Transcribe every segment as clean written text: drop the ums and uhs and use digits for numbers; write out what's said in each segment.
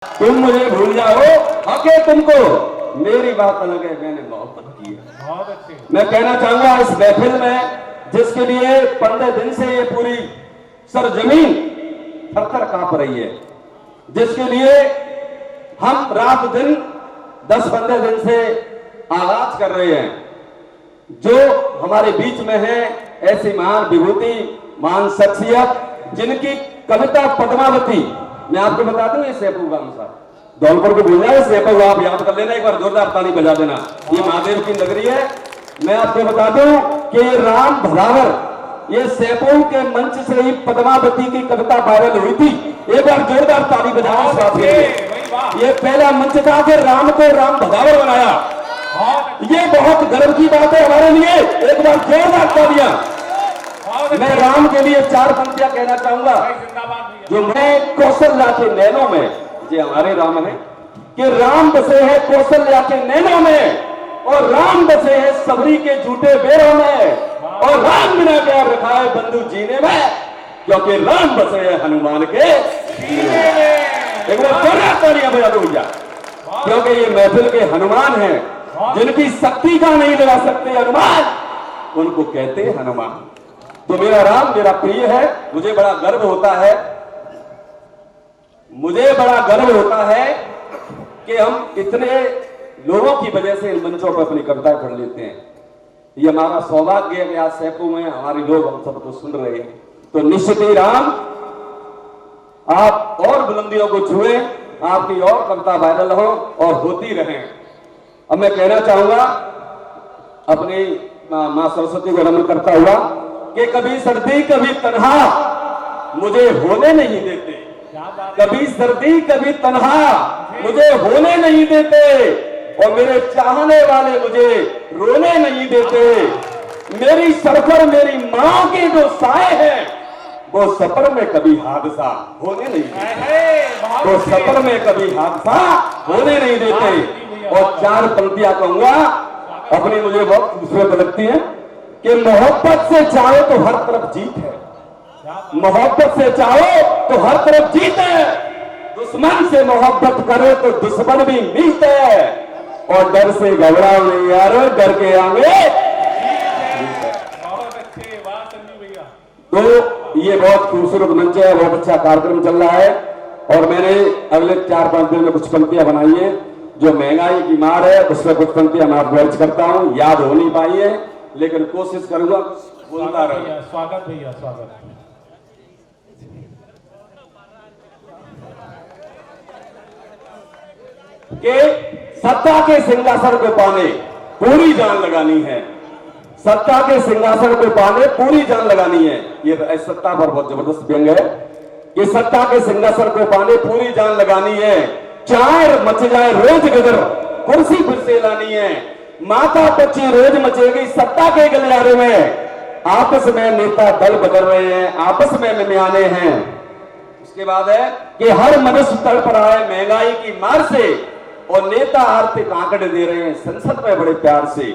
तुम मुझे भूल जाओ, हक है तुमको, मेरी बात अलग है, मैंने मोहब्बत की है। बहुत अच्छे। मैं कहना चाहूंगा इस महफिल में, जिसके लिए 15 दिन से ये पूरी सरजमीन थर-थर कांप रही है, जिसके लिए हम रात दिन 10-15 दिन से आगाज कर रहे हैं, जो हमारे बीच में है ऐसी महान विभूति, महान शख्सियत, जिनकी कविता पद्मावती, मैं आपको बता दूं, ये सैफू गाम साहब धौलपुर को बोल जाए, सैफू आप याद कर लेना, एक बार जोरदार ताली बजा देना। ये महादेव की नगरी है। मैं आपको बता दूं कि राम भदावर, ये सैफू के मंच से ही पद्मावती की कविता वायरल हुई थी। एक बार जोरदार ताली बजाओ इस बात के लिए। ये पहला मंच था कि राम को राम भदावर बनाया। ये बहुत गर्व की बात है हमारे लिए। एक बार जोरदार तालियां। मैं राम के लिए 4 पंक्तियां कहना चाहूंगा, जो मैं कौशल्या के नैनों में, ये हमारे राम है कि राम बसे है कौशल्या के नैनों में, और राम बसे है सबरी के झूठे बेरों में, और राम बिना क्या रखा है बंधु जीने में, क्योंकि राम बसे है हनुमान के सीने में। एक बार जोरदार तालियां बजा दो भैया, क्योंकि ये महफिल के हनुमान हैं, जिनकी शक्ति का नहीं लगा सकते हनुमान, उनको कहते हैं हनुमान। तो मेरा राम मेरा प्रिय है। मुझे बड़ा गर्व होता है, मुझे बड़ा गर्व होता है कि हम इतने लोगों की वजह से इन मंचों पर अपनी कविताएं पढ़ लेते हैं। ये हमारा सौभाग्य है कि आज सैफू में हमारे लोग हम सबको सुन रहे हैं। तो निश्चित ही राम, आप और बुलंदियों को छुए, आपकी और कविता वायरल हो और होती रहे। अब मैं कहना चाहूंगा अपनी मां सरस्वती को नमन करता हुआ कि कभी सर्दी कभी तन्हा मुझे होने नहीं देते, कभी सर्दी कभी तन्हा मुझे होने नहीं देते, और मेरे चाहने वाले मुझे रोने नहीं देते। मेरी सरफर मेरी मां के जो साए हैं, वो सफर में कभी हादसा होने नहीं देते, वो सफर में कभी हादसा होने नहीं देते। और 4 पंक्तियां कहूंगा अपनी, मुझे बहुत खूबसूरत लगती है कि मोहब्बत से चाहो तो हर तरफ जीत है, मोहब्बत से चाहो तो हर तरफ जीत है, दुश्मन से मोहब्बत करो तो दुश्मन भी मिलते है, और डर से घबराओ नहीं यारो, डर के आगे। तो ये बहुत खूबसूरत मंच है, बहुत अच्छा कार्यक्रम चल रहा है, और मैंने अगले 4-5 दिन में कुछ पंक्तियां बनाई है। जो महंगाई की मार है उसमें कुछ पंक्तियां मैं आपको अर्ज करता हूं, याद हो नहीं पाई है, लेकिन कोशिश करूंगा बोलता रहूं। स्वागत भैया, स्वागत। कि सत्ता के सिंहासन को पाने पूरी जान लगानी है, सत्ता के सिंहासन को पाने पूरी जान लगानी है। ये सत्ता पर बहुत जबरदस्त व्यंग है कि सत्ता के सिंहासन को पाने पूरी जान लगानी है, चाहे मच जाए रोज गदर कुर्सी फिर से लानी है, माता पच्ची रोज मचेगी सत्ता के गलियारे में, आपस में नेता दल बदल रहे हैं, आपस में मियाने हैं। उसके बाद है कि हर मनुष्य तड़प रहा है महंगाई की मार से, और नेता आर्थिक आंकड़े दे रहे हैं संसद में बड़े प्यार से।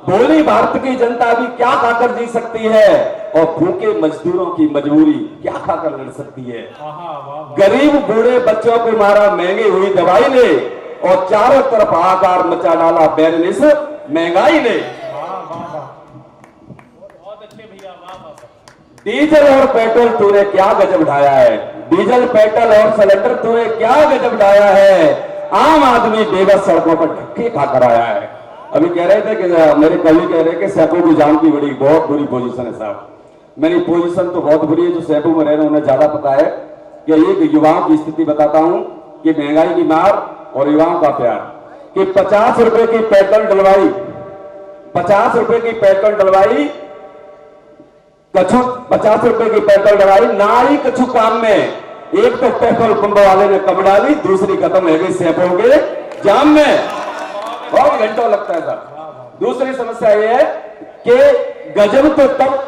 भोली भारत की जनता भी क्या खाकर जी सकती है, और भूखे मजदूरों की मजबूरी क्या खाकर लड़ सकती है। गरीब बूढ़े बच्चों को मारा महंगी हुई दवाई ने, और चारों तरफ हाहाकार मचा डाला बैरनिस महंगाई ने। डीजल और पेट्रोल तूने क्या गजब ढाया है, डीजल पेट्रोल और सिलेंडर तूने क्या गजब ढाया है, आम आदमी बेबस सड़कों पर धक्के खाकर आया है। अभी कह रहे थे कि मेरे कवि कह रहे कि सैफू की जान की बड़ी बहुत बुरी पोजीशन है साहब। मेरी पोजीशन तो बहुत बुरी है, जो सैफू में रह रहे हैं उन्हें ज्यादा पता है। कि एक युवाओं की स्थिति बताता हूं कि महंगाई की मार और युवाओं का प्यार, कि 50 रुपए की पेट्रोल डलवाई, 50 रुपए की पेट्रोल डलवाई, कछु 50 रुपए की पेट्रोल डलवाई ना ही कछु काम में। एक तो पेट्रोल पंप वाले ने कम डाली, दूसरी खत्म है गई सैफू के जाम में, बहुत घंटों लगता है सर। दूसरी समस्या यह है कि गजब तो तब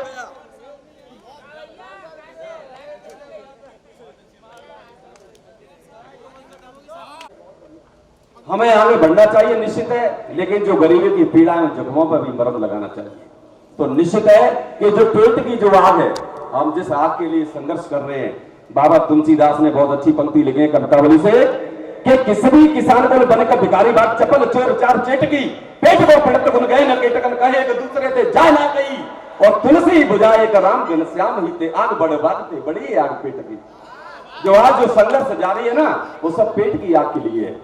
हमें आगे बढ़ना चाहिए, निश्चित है, लेकिन जो गरीबी की पीड़ा है जख्मों पर भी मरहम लगाना चाहिए। तो निश्चित है कि जो पेट की जो आग है, हम जिस आग के लिए संघर्ष कर रहे हैं, बाबा तुलसीदास ने बहुत अच्छी पंक्ति लिखी है कवितावली से कि किसी भी किसान को बने का भिखारी बात चपल चोर चार चेटकी पेट को पड़त गुन गए न केटकन कहे एक दूसरे से जा ना गई और तुलसी बुझाए का राम बिन श्याम ही थे आग बड़े बागते बड़ी आग पेट की। जो आज जो संघर्ष जारी है ना वो सब पेट की आग के लिए है।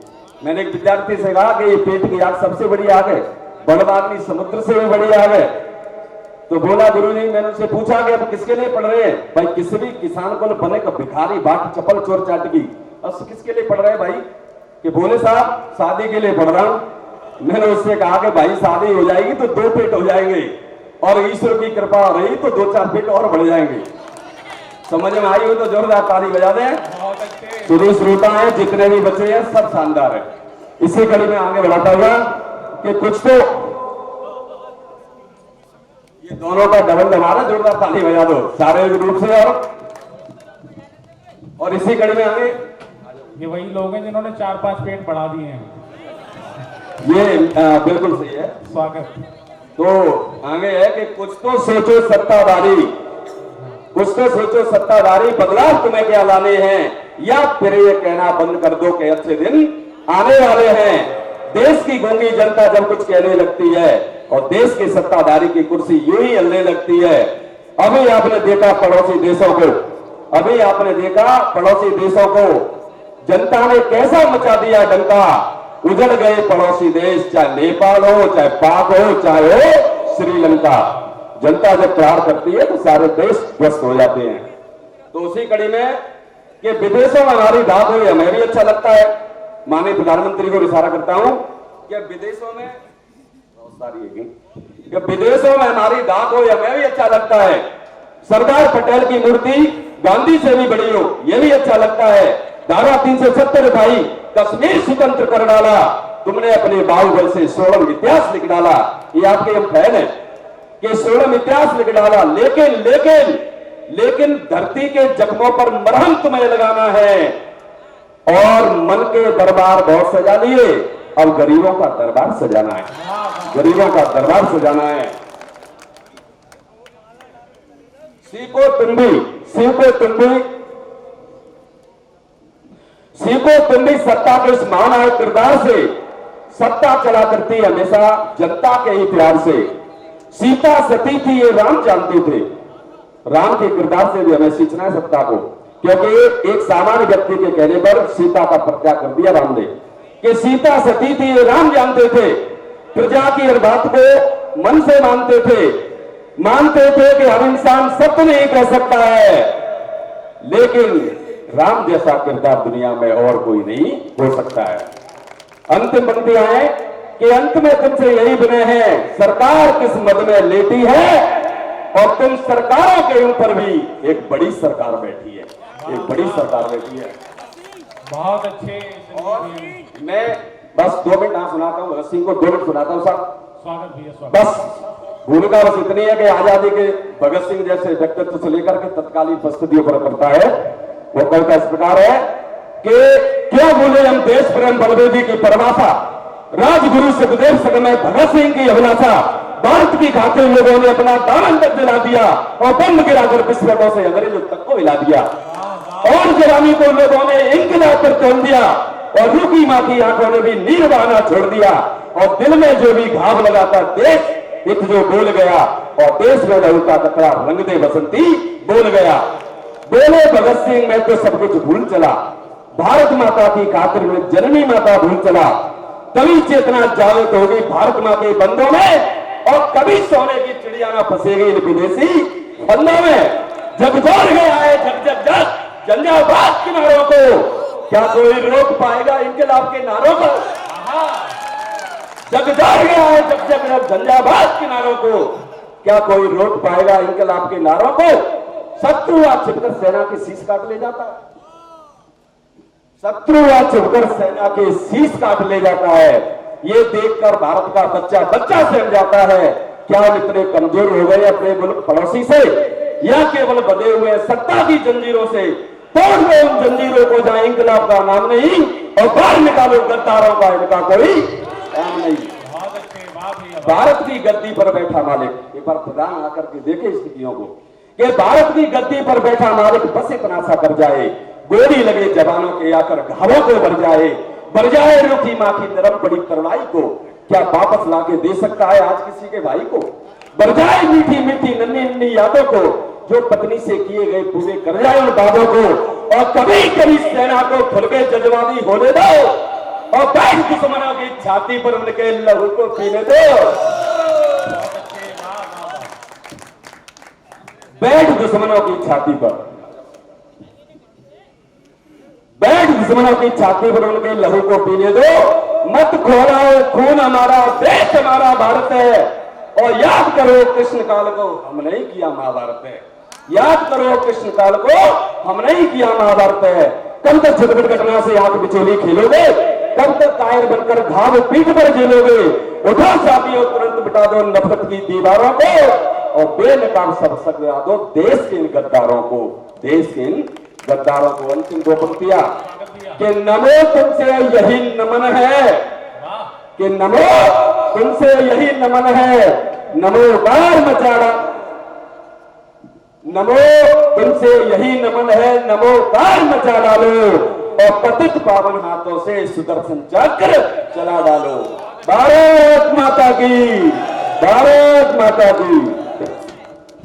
मैंने एक विद्यार्थी से कहा कि ये पेट की आग सबसे बड़ी आग है, बड़बागनी समुद्र से भी बड़ी आग है। तो बोला गुरुजी, मैंने उनसे पूछा कि अब किसके लिए पढ़ रहे हैं? भाई किसी भी किसान को बने का भिखारी बाट चपल चोर चाटकी, अब किसके लिए पढ़ रहे हैं भाई? कि बोले साहब शादी के लिए पढ़ रहा हूं। मैंने उससे कहा कि भाई शादी हो जाएगी तो 2 पेट हो जाएंगे और ईश्वर की कृपा हो रही तो 2-4 पेट और बढ़ जाएंगे। समझ में आई हो तो जोरदार ताली बजा दें। शुरू श्रोता है जितने भी बच्चे हैं सब शानदार है। इसी कड़ी में आगे बढ़ाता हुआ कि कुछ तो ये दोनों का डबल दबाना, जोरदार ताली बजा दो शारीरिक रूप से। और इसी कड़ी में आगे ये वही लोग हैं जिन्होंने 4-5 पेट बढ़ा दिए हैं। ये बिल्कुल सही है, स्वागत। तो आगे है कि कुछ तो सोचो सत्ताधारी, कुछ तो सोचो सत्ताधारी, बदलाव तुम्हें क्या लाने हैं या फिर ये कहना बंद कर दो कि अच्छे दिन आने वाले हैं। देश की गूंगी जनता जब कुछ कहने लगती है और देश की सत्ताधारी की कुर्सी यूं ही हिलने लगती है। अभी आपने देखा पड़ोसी देशों को, अभी आपने देखा पड़ोसी देशों को जनता ने कैसा मचा दिया डंका। उजड़ गए पड़ोसी देश, चाहे नेपाल हो, चाहे पाक हो, चाहे हो श्रीलंका। जनता जब प्यार करती है तो सारे देश ध्वस्त हो जाते हैं। तो उसी कड़ी में कि विदेशों में हमारी बात हुई, हमें भी अच्छा लगता है। माननीय प्रधानमंत्री को इशारा करता हूं कि विदेशों में बहुत सारी है कि विदेशों में हमारी दात हो, हमें भी अच्छा लगता है। सरदार पटेल की मूर्ति गांधी से भी बड़ी हो, यह भी अच्छा लगता है। धारा 370 भाई कश्मीर स्वतंत्र कर डाला, तुमने अपने बाहुबल से स्वर्ण इतिहास लिख डाला। ये आपके हम फैन है कि स्वर्ण इतिहास लिख डाला, लेकिन लेकिन लेकिन धरती के जख्मों पर मरहम तुम्हें लगाना है। और मन के दरबार बहुत सजा लिए, अब गरीबों का दरबार सजाना है, गरीबों का दरबार सजाना है। सीखो तुम भी, सीखो तुम भी, सीखो तुम भी सत्ता के इस महानायक किरदार से। सत्ता चला करती हमेशा जनता के ही प्यार से। सीता सती थी ये राम जानते थे, राम के किरदार से भी हमें सीखना है सत्ता को। क्योंकि एक सामान्य व्यक्ति के कहने पर सीता का परित्याग कर दिया राम ने कि सीता सती थी ये राम जानते थे। प्रजा की हर बात को मन से मानते थे, मानते थे कि हर इंसान सत्य नहीं कह सकता है, लेकिन राम जैसा किरदार दुनिया में और कोई नहीं हो सकता है। अंतिम पंक्तियां हैं कि अंत में तुमसे यही बने हैं, सरकार किस मद में लेटी है और तुम सरकारों के ऊपर भी एक बड़ी सरकार बैठी है, एक बड़ी सरकार बैठी है। बहुत अच्छे। और मैं बस 2 मिनट ना सुनाता हूँ, भगत सिंह को 2 मिनट सुनाता हूँ साहब। स्वागत भैया, स्वागत। बस भूमिका बस इतनी है कि आजादी के भगत सिंह जैसे व्यक्तित्व से लेकर के तत्कालीन परिस्थितियों पर करता है। वो कविता इस प्रकार है कि क्या बोले हम देश प्रेम बलवेदी की परिभाषा, राजगुरु सुखदेव संग में भगत सिंह की अभिलाषा। भारत की खातिर लोगों ने अपना दामन तक जला दिया और बंद गिराकर विस्फोटों से अंग्रेजों तक को हिला दिया। और जवानी को लोगों ने इंकलाब पर तोड़ दिया और रूखी मां की आंखों ने भी नीर बहाना छोड़ दिया। और दिल में जो भी घाव लगाता देश इत जो बोल गया और देश में लहू का कतरा रंग दे बसंती बोल गया। बोले भगत सिंह मैं तो सब कुछ भूल चला, भारत माता की खातिर में जननी माता भूल चला। तभी चेतना जागृत होगी भारत मां के बंदों में और कभी सोने की चिड़िया ना फंसेगी इन विदेशी फंदों में। जग जोड़ गया है जग जग जग जलियांवाला किनारों को, क्या कोई रोक पाएगा इनकलाब के नारों को? जग जोड़ गया है जग जग जग जलियांवाला किनारों को, क्या कोई रोक पाएगा इनकलाब के नारों को? शत्रु आज छिपकर सेना के शीश काट ले जाता है, शत्रु आज छिपकर सेना के शीश काट ले जाता है। ये देखकर भारत का बच्चा बच्चा सहम जाता है, क्या हम इतने कमजोर हो गए अपने मुल्क पड़ोसी से, या केवल बंधे हुए सत्ता की जंजीरों से? तोड़ दो उन जंजीरों को जहां इंकलाब का नाम नहीं और बाहर निकालो गद्दारों का इनका कोई काम नहीं। भारत की गद्दी पर बैठा मालिक, एक बार प्रधान आकर के देखे स्थितियों को कि भारत की गद्दी पर बैठा मालिक बस इतना सा कर जाए, गोली लगे जवानों के आकर घावों को भर जाए। बढ़ जाए रूठी माँ की नरम पड़ी करवाई को, क्या वापस लाके दे सकता है आज किसी के भाई को? बढ़ जाए मीठी मीठी नन्ही नन्ही यादों को, जो पत्नी से किए गए पूरे कर जाए उन वादों को। और कभी कभी सेना को खुल के जजवानी होने दो, और बैठ दुश्मनों की छाती पर उनके लहू को पीने दो। बैठ दुश्मनों की छाती पर, बैठ दुश्मनों की छाती पर उनके लहू को पीने दो। मत खोलाओ खून हमारा, देश हमारा भारत है। और याद करो कृष्ण काल को, हम नहीं किया महाभारत है। याद करो कृष्ण काल को, हम नहीं किया महाभारत है। कब तक छुटपुट घटना से आंख बिचौली खेलोगे? कब तक कायर बनकर घाव पीठ पर झेलोगे? उठो साथियों, तुरंत बिटा दो नफरत की दीवारों को, और बेनकाब सबक सिखा दो देश के इन गद्दारों को, देश के इन गद्दारों को। अंतिम दो पंक्तियां कि नमो तुमसे यही नमन है, कि नमो तुमसे यही नमन है, नमोकार मचाड़ा, नमो तुमसे यही नमन है, नमोकार मचा डालो, और पतित पावन हाथों से सुदर्शन चक्र चला डालो। भारत माता की, भारत माता की।